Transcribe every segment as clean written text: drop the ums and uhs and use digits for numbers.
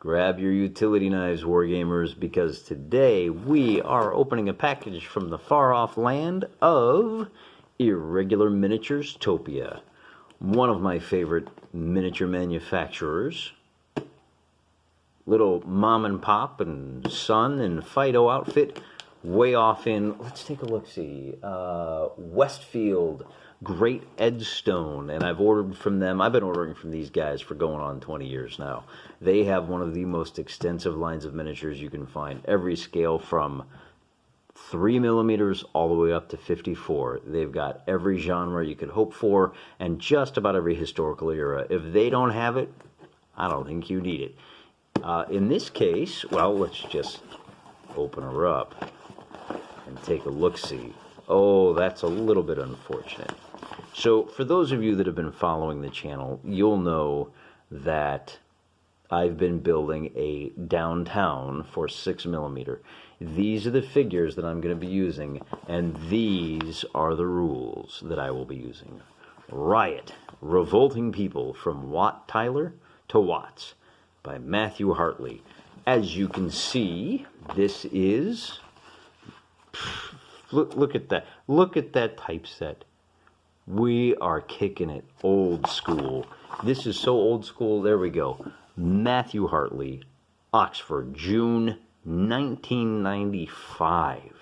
Grab your utility knives, Wargamers, because today we are opening a package from the far-off land of Irregular Miniatures Topia, one of my favorite miniature manufacturers. Little mom and pop and son and Fido outfit way off in, let's take a look-see, Westfield, Great Edstone, and I've ordered from them. I've been ordering from these guys for going on 20 years now. They have one of the most extensive lines of miniatures you can find, every scale from 3mm all the way up to 54. They've got every genre you could hope for and just about every historical era. If they don't have it, I don't think you need it. In this case, well, let's just open her up and take a look-see. Oh, that's a little bit unfortunate. So, for those of you that have been following the channel, you'll know that I've been building a downtown for 6mm. These are the figures that I'm going to be using, and these are the rules that I will be using. Riot, Revolting People from Wat Tyler to Watts by Matthew Hartley. As you can see, this is... Look at that. Look at that typeset. We are kicking it old school. This is so old school. There we go. Matthew Hartley, Oxford, June 1995.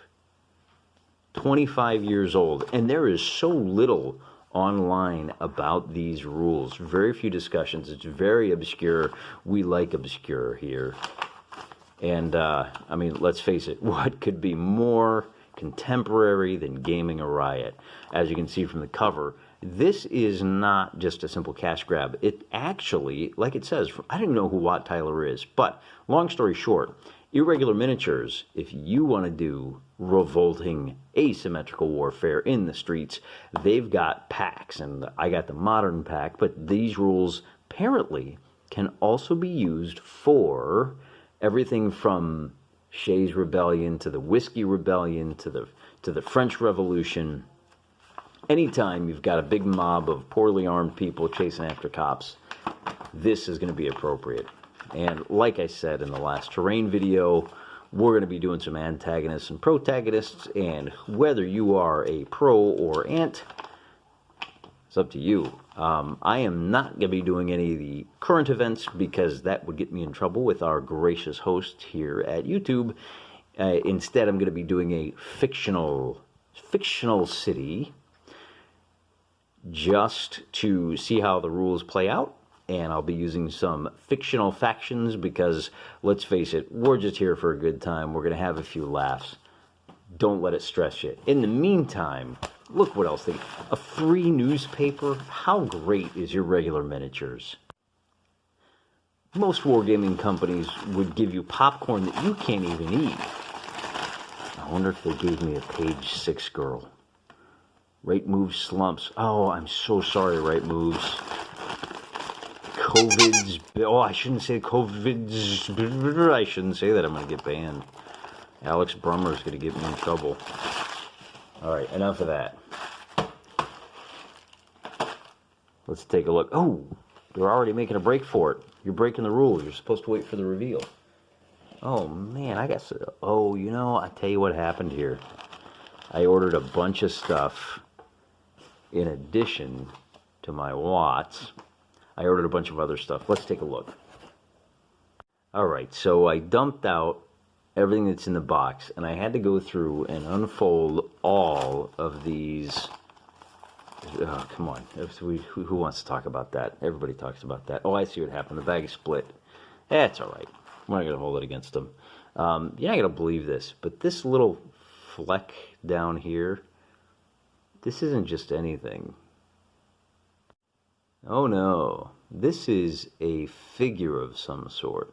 25 years old. And there is so little online about these rules. Very few discussions. It's very obscure. We like obscure here. And, I mean, let's face it. What could be more contemporary than gaming a riot? As you can see from the cover, this is not just a simple cash grab. It actually, like it says, I don't even know who Wat Tyler is, but long story short, Irregular Miniatures, if you want to do revolting asymmetrical warfare in the streets, they've got packs, and I got the modern pack, but these rules apparently can also be used for everything from Shays Rebellion to the Whiskey Rebellion to the French Revolution. Anytime you've got a big mob of poorly armed people chasing after cops, this is going to be appropriate. And like I said in the last terrain video, we're going to be doing some antagonists and protagonists, and whether you are a pro or ant, it's up to you. I am not going to be doing any of the current events because that would get me in trouble with our gracious host here at YouTube. Instead, I'm going to be doing a fictional city just to see how the rules play out. And I'll be using some fictional factions because, let's face it, we're just here for a good time. We're going to have a few laughs. Don't let it stress you. In the meantime, look what else a free newspaper. How great is Irregular Miniatures? Most wargaming companies would give you popcorn that you can't even eat. I wonder if they gave me a page 6 girl. Right Moves slumps. Oh, I'm so sorry, Right Moves. COVID's... Oh, I shouldn't say COVID's... I shouldn't say that. I'm going to get banned. Alex Brummer's going to get me in trouble. All right, enough of that. Let's take a look. Oh, they're already making a break for it. You're breaking the rules. You're supposed to wait for the reveal. Oh, man, I got... Oh, you know, I tell you what happened here. I ordered a bunch of stuff in addition to my Watts. I ordered a bunch of other stuff. Let's take a look. All right, so I dumped out everything that's in the box, and I had to go through and unfold all of these. Oh, come on. Who wants to talk about that? Everybody talks about that. Oh, I see what happened. The bag split. That's all right. We're not going to hold it against them. You're not going to believe this, but this little fleck down here, this isn't just anything. Oh no, this is a figure of some sort.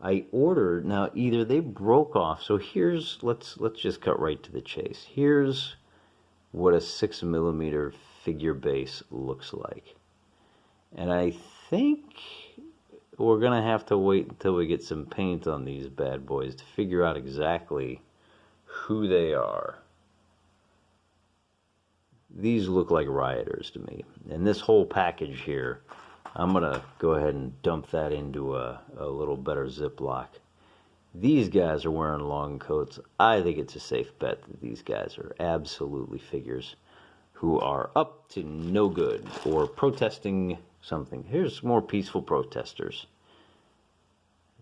I ordered, now either they broke off, so here's, let's just cut right to the chase. Here's what a 6mm figure base looks like. And I think we're going to have to wait until we get some paint on these bad boys to figure out exactly who they are. These look like rioters to me. And this whole package here I'm gonna go ahead and dump that into a little better Ziploc. These guys are wearing long coats. I think it's a safe bet that these guys are absolutely figures who are up to no good or protesting something. Here's more peaceful protesters.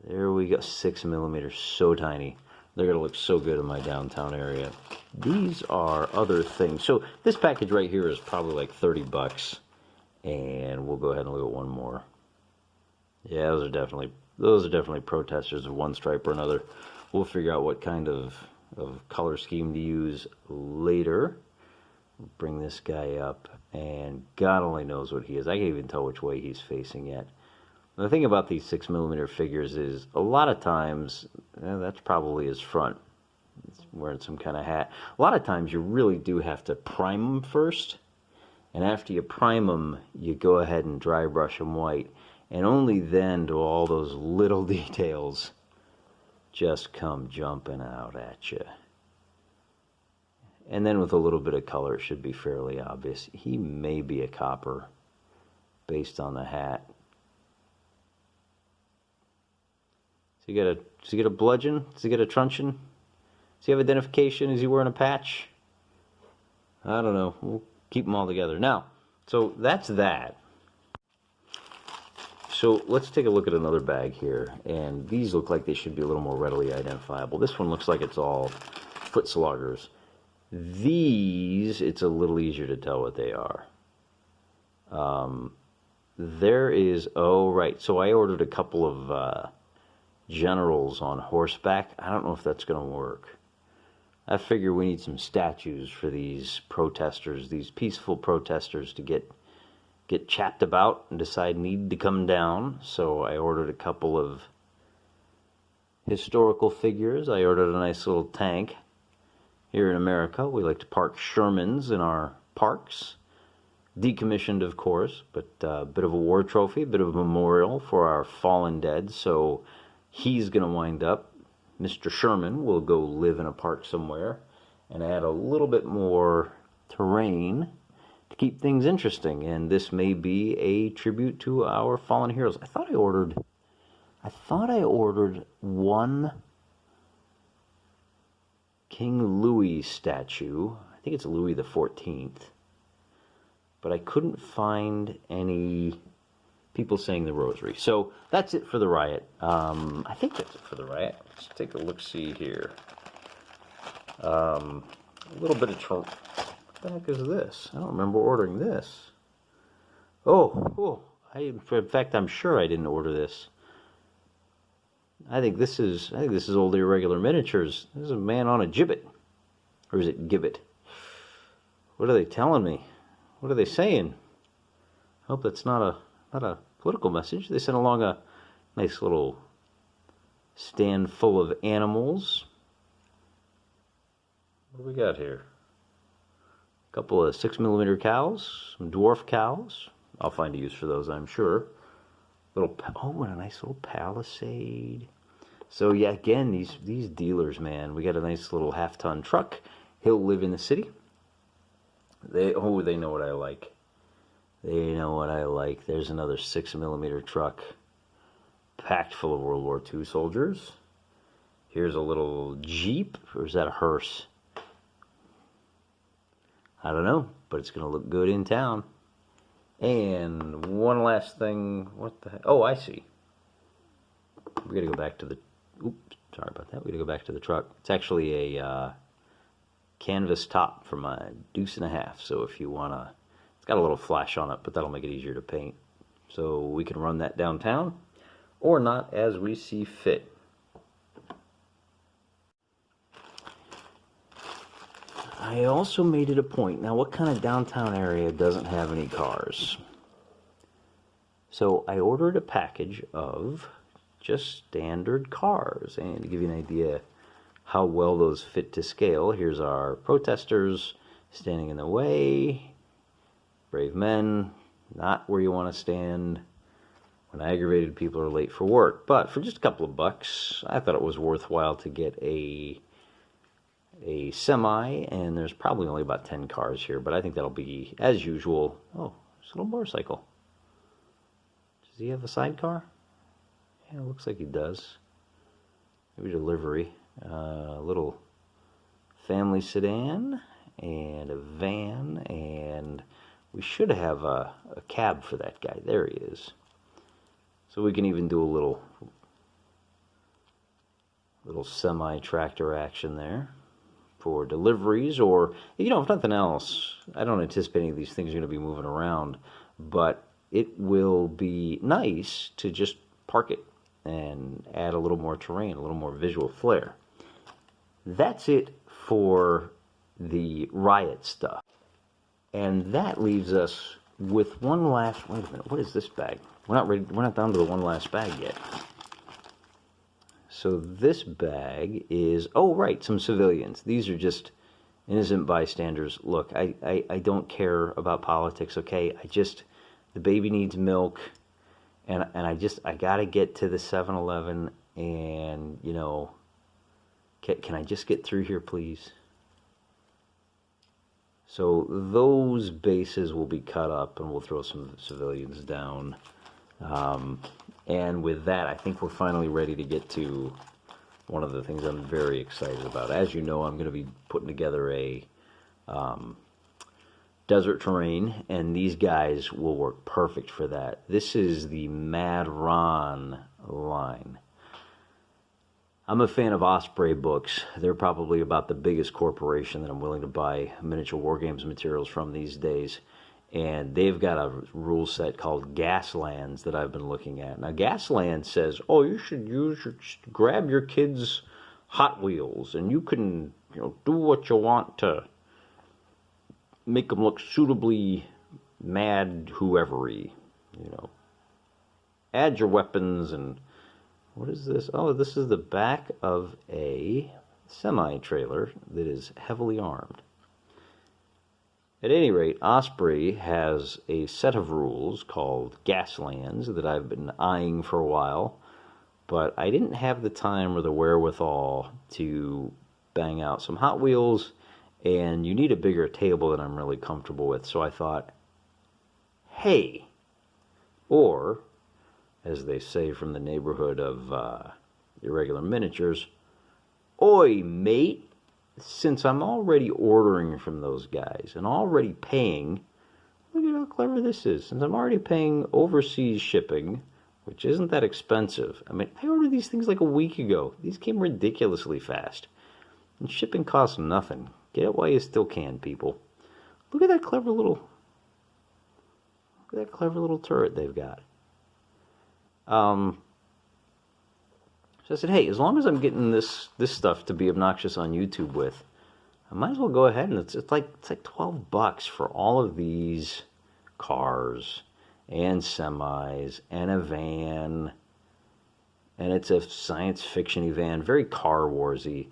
There we go. 6mm, so tiny. They're gonna look so good in my downtown area. These are other things. So this package right here is probably like 30 bucks. And we'll go ahead and look at one more. Yeah, those are definitely protesters of one stripe or another. We'll figure out what kind of color scheme to use later. Bring this guy up, and God only knows what he is. I can't even tell which way he's facing yet. The thing about these 6mm figures is a lot of times, that's probably his front. He's wearing some kind of hat. A lot of times you really do have to prime them first. And after you prime them, you go ahead and dry brush them white. And only then do all those little details just come jumping out at you. And then with a little bit of color, it should be fairly obvious. He may be a copper based on the hat. Does he get a bludgeon? Does he get a truncheon? Does he have identification? Is he wearing a patch? I don't know. We'll keep them all together. Now, so that's that. So let's take a look at another bag here. And these look like they should be a little more readily identifiable. This one looks like it's all foot sluggers. These, it's a little easier to tell what they are. There is, oh right, so I ordered a couple of generals on horseback. I don't know if that's going to work. I figure we need some statues for these protesters, these peaceful protesters, to get chapped about and decide need to come down. So I ordered a couple of historical figures. I ordered a nice little tank. Here in America, we like to park Shermans in our parks. Decommissioned, of course, but a bit of a war trophy, a bit of a memorial for our fallen dead. So he's going to wind up, Mr. Sherman will go live in a park somewhere and add a little bit more terrain to keep things interesting. And this may be a tribute to our fallen heroes. I thought I ordered one King Louis statue. I think it's Louis the 14th. But I couldn't find any people saying the rosary. So that's it for the riot. I think that's it for the riot. Let's take a look-see here. A little bit of What the heck is this? I don't remember ordering this. In fact, I'm sure I didn't order this. I think this is old Irregular Miniatures. This is a man on a gibbet. Or is it gibbet? What are they telling me? What are they saying? I hope that's not a political message. They sent along a nice little stand full of animals. What do we got here? A couple of 6mm cows, some dwarf cows. I'll find a use for those, I'm sure. And a nice little palisade. So yeah, again, these dealers, man. We got a nice little half-ton truck. He'll live in the city. They know what I like. They know what I like. There's another 6mm truck packed full of World War II soldiers. Here's a little Jeep, or is that a hearse? I don't know, but it's going to look good in town. And one last thing. What the heck? Oh, I see. We got to go back to the... Oops, sorry about that. We got to go back to the truck. It's actually a canvas top for my 2.5. So if you want to... It's got a little flash on it, but that'll make it easier to paint. So we can run that downtown, or not, as we see fit. I also made it a point. Now, what kind of downtown area doesn't have any cars? So I ordered a package of just standard cars. And to give you an idea how well those fit to scale, here's our protesters standing in the way. Brave men, not where you want to stand when aggravated people are late for work. But for just a couple of bucks, I thought it was worthwhile to get a semi, and there's probably only about 10 cars here, but I think that'll be, as usual. Oh, there's a little motorcycle. Does he have a sidecar? Yeah, it looks like he does. Maybe delivery. A little family sedan and a van, and we should have a cab for that guy. There he is. So we can even do a little semi-tractor action there for deliveries, or, you know, if nothing else, I don't anticipate any of these things are going to be moving around, but it will be nice to just park it and add a little more terrain, a little more visual flair. That's it for the riot stuff. And that leaves us with one last, wait a minute, what is this bag? We're not down to the one last bag yet. So this bag is, oh right, some civilians. These are just innocent bystanders. Look, I don't care about politics, okay? The baby needs milk, and I gotta get to the 7-Eleven, and, you know, can I just get through here, please? So those bases will be cut up, and we'll throw some civilians down. And with that, I think we're finally ready to get to one of the things I'm very excited about. As you know, I'm going to be putting together a desert terrain, and these guys will work perfect for that. This is the Mad Ron line. I'm a fan of Osprey books. They're probably about the biggest corporation that I'm willing to buy miniature wargames materials from these days. And they've got a rule set called Gaslands that I've been looking at. Now, Gasland says, oh, you should grab your kids' Hot Wheels, and you can, you know, do what you want to make them look suitably mad whoever-y, you know. Add your weapons, and what is this? Oh, this is the back of a semi-trailer that is heavily armed. At any rate, Osprey has a set of rules called Gaslands that I've been eyeing for a while, but I didn't have the time or the wherewithal to bang out some Hot Wheels, and you need a bigger table than I'm really comfortable with, so I thought, hey, or, as they say from the neighborhood of Irregular Miniatures, oi, mate. Since I'm already ordering from those guys and already paying, look at how clever this is. Since I'm already paying overseas shipping, which isn't that expensive. I mean, I ordered these things like a week ago. These came ridiculously fast. And shipping costs nothing. Get it while you still can, people. Look at that clever little turret they've got. So I said, hey, as long as I'm getting this stuff to be obnoxious on YouTube with, I might as well go ahead, and it's like $12 for all of these cars and semis and a van, and it's a science fiction-y van, very Car Warsy.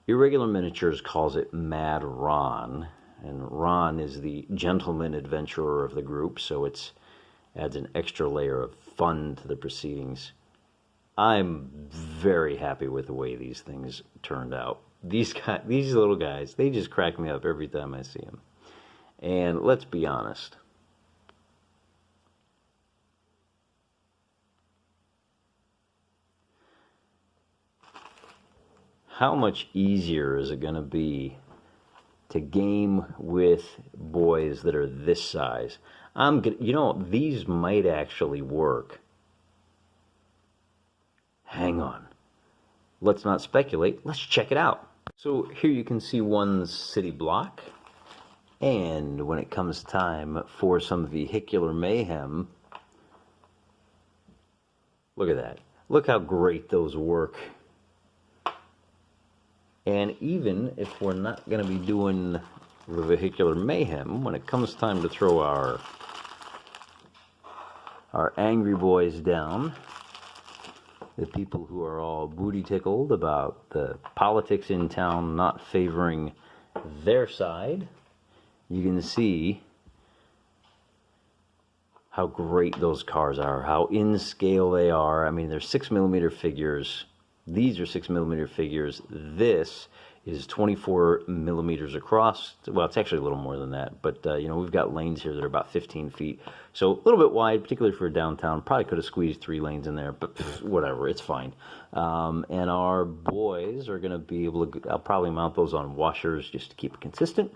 Irregular Miniatures calls it Mad Ron, and Ron is the gentleman adventurer of the group, so it adds an extra layer of fun to the proceedings. I'm very happy with the way these things turned out. These little guys, they just crack me up every time I see them. And let's be honest. How much easier is it going to be to game with boys that are this size? You know, these might actually work. Hang on. Let's not speculate. Let's check it out. So here you can see one city block. And when it comes time for some vehicular mayhem, look at that. Look how great those work. And even if we're not going to be doing the vehicular mayhem, when it comes time to throw our angry boys down, the people who are all booty tickled about the politics in town not favoring their side, you can see how great those cars are, how in scale they are. I mean, they're 6mm figures. These are 6mm figures. This is 24 millimeters across. Well, it's actually a little more than that, but you know, we've got lanes here that are about 15 feet, so a little bit wide, particularly for downtown. Probably could have squeezed 3 lanes in there, but whatever, it's fine. And our boys are going to be able to, I'll probably mount those on washers just to keep it consistent,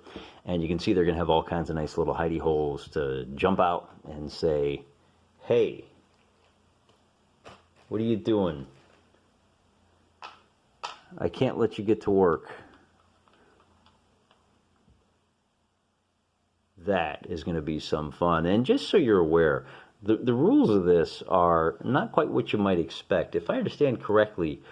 and you can see they're going to have all kinds of nice little hidey holes to jump out and say, hey, what are you doing? I can't let you get to work. That is going to be some fun. And just so you're aware, the rules of this are not quite what you might expect. If I understand correctly,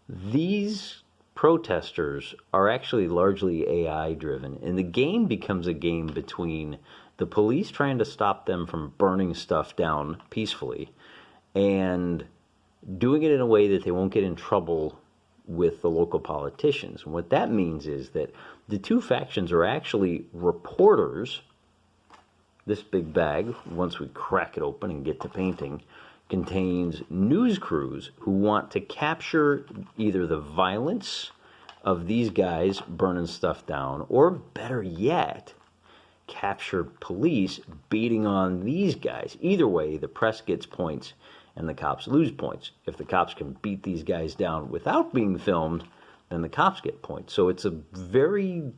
these protesters are actually largely AI driven, and the game becomes a game between the police trying to stop them from burning stuff down peacefully and doing it in a way that they won't get in trouble with the local politicians. And what that means is that the two factions are actually reporters. This big bag, once we crack it open and get to painting, contains news crews who want to capture either the violence of these guys burning stuff down, or better yet, capture police beating on these guys. Either way, the press gets points and the cops lose points. If the cops can beat these guys down without being filmed, then the cops get points. So it's a very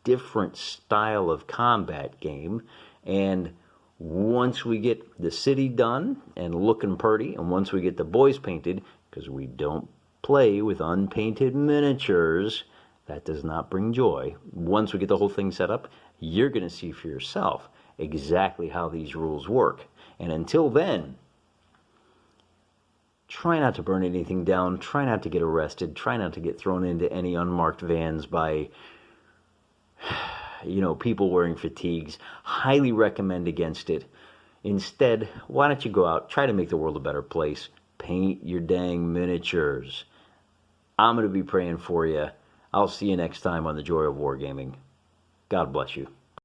different style of combat game. And once we get the city done and looking pretty, and once we get the boys painted, because we don't play with unpainted miniatures, that does not bring joy. Once we get the whole thing set up, you're going to see for yourself exactly how these rules work. And until then, try not to burn anything down, try not to get arrested, try not to get thrown into any unmarked vans by, you know, people wearing fatigues. Highly recommend against it. Instead, why don't you go out, try to make the world a better place, paint your dang miniatures. I'm going to be praying for you. I'll see you next time on The Joy of Wargaming. God bless you.